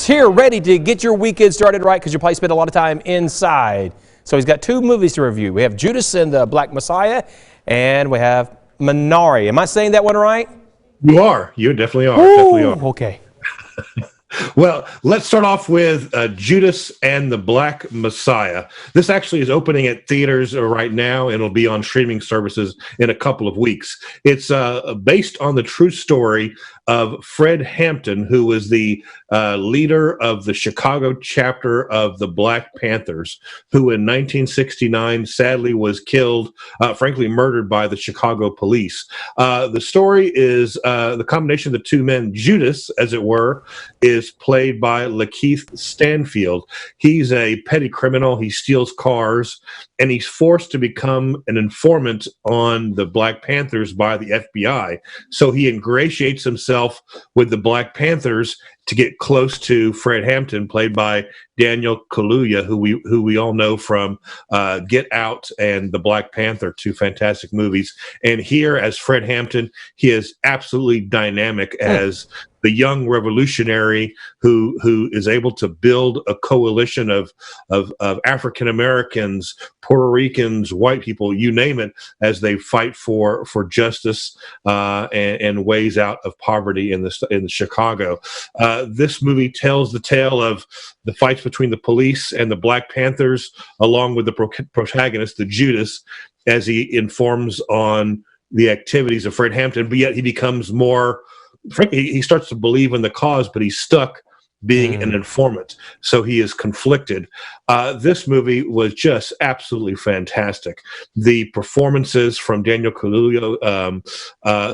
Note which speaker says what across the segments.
Speaker 1: is here ready to get your weekend started right because you probably spend a lot of time inside. So he's got two movies to review. We have Judas and the Black Messiah, and we have Minari. Am I saying that one right?
Speaker 2: You are. You definitely are.
Speaker 1: Ooh,
Speaker 2: definitely are.
Speaker 1: Okay.
Speaker 2: Well, let's start off with Judas and the Black Messiah. This actually is opening at theaters right now, and it'll be on streaming services in a couple of weeks. It's based on the true story of Fred Hampton, who was the leader of the Chicago chapter of the Black Panthers, who in 1969 sadly was killed, frankly murdered by the Chicago police. The story is the combination of the two men. Judas, as it were, is played by Lakeith Stanfield. He's a petty criminal. He steals cars, and he's forced to become an informant on the Black Panthers by the FBI. So he ingratiates himself with the Black Panthers to get close to Fred Hampton, played by Daniel Kaluuya, who we all know from Get Out and The Black Panther, two fantastic movies. And here, as Fred Hampton, he is absolutely dynamic as the young revolutionary who is able to build a coalition of African Americans, Puerto Ricans, white people, you name it, as they fight for justice and ways out of poverty in Chicago. This movie tells the tale of the fights between the police and the Black Panthers, along with the protagonist, the Judas, as he informs on the activities of Fred Hampton, but yet he becomes more, frankly, he starts to believe in the cause, but he's stuck being an informant. So he is conflicted. This movie was just absolutely fantastic. The performances from Daniel Kaluuya,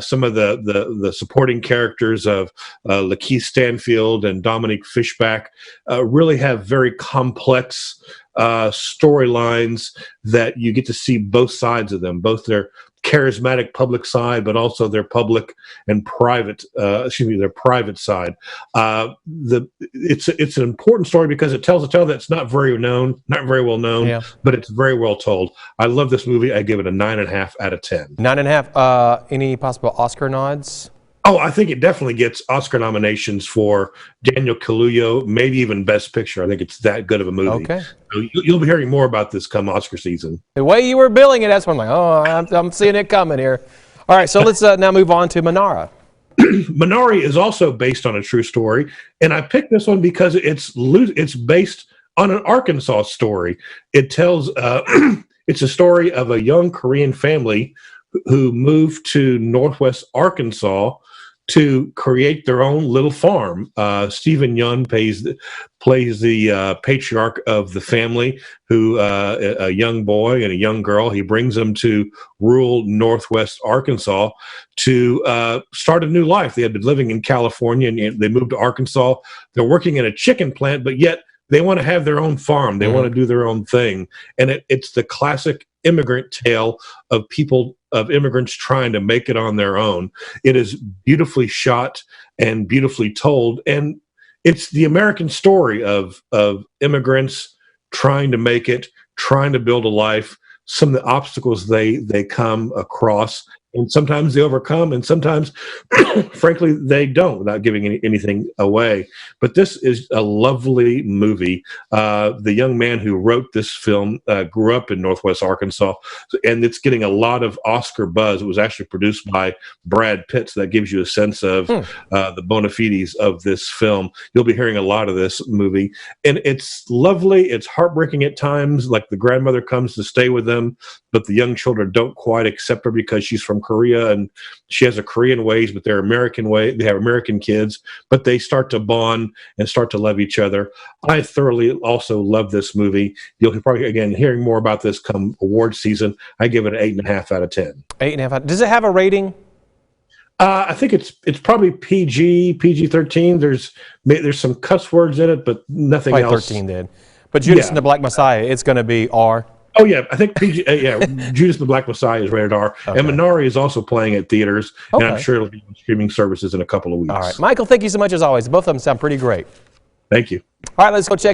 Speaker 2: some of the supporting characters of Lakeith Stanfield and Dominique Fishback really have very complex storylines that you get to see both sides of them, both their charismatic public side, but also their public and private, their private side. It's an important story because it tells a tale that's not very well known, but it's very well told. I love this movie. I give it a 9.5 out of 10.
Speaker 1: 9.5. Any possible Oscar nods?
Speaker 2: Oh, I think it definitely gets Oscar nominations for Daniel Kaluuya, maybe even Best Picture. I think it's that good of a movie. Okay. So you'll be hearing more about this come Oscar season.
Speaker 1: The way you were billing it, that's when I'm like, oh, I'm seeing it coming here. All right, so let's now move on to Minari.
Speaker 2: Minari is also based on a true story, and I picked this one because it's based on an Arkansas story. It tells it's a story of a young Korean family who moved to Northwest Arkansas to create their own little farm. Stephen Yeun plays the patriarch of the family, who a young boy and a young girl. He brings them to rural Northwest Arkansas to start a new life. They had been living in California, and they moved to Arkansas. They're working in a chicken plant, but yet they want to have their own farm. They want to do their own thing. And it's the classic immigrant tale of immigrants trying to make it on their own. It is beautifully shot and beautifully told. And it's the American story of immigrants trying to make it, trying to build a life, some of the obstacles they come across. And sometimes they overcome, and sometimes, frankly, they don't, without giving anything away. But this is a lovely movie. The young man who wrote this film grew up in Northwest Arkansas, and it's getting a lot of Oscar buzz. It was actually produced by Brad Pitt, so that gives you a sense of the bona fides of this film. You'll be hearing a lot of this movie, and it's lovely. It's heartbreaking at times, like the grandmother comes to stay with them, but the young children don't quite accept her because she's from Korea and she has a Korean ways, but they're American way. They have American kids, but they start to bond and start to love each other. I thoroughly also love this movie. You'll probably, again, hearing more about this come award season. I give it an 8.5 out of 10.
Speaker 1: 8.5. Does it have a rating?
Speaker 2: I think it's probably PG-13. There's some cuss words in it, but nothing else.
Speaker 1: 13 did. But Judas and the Black Messiah, it's going to be R.
Speaker 2: Oh, yeah. I think Judas and the Black Messiah is rated R. Okay. And Minari is also playing at theaters, and I'm sure it'll be on streaming services in a couple of weeks.
Speaker 1: All right. Michael, thank you so much as always. Both of them sound pretty great.
Speaker 2: Thank you.
Speaker 1: All right, let's go check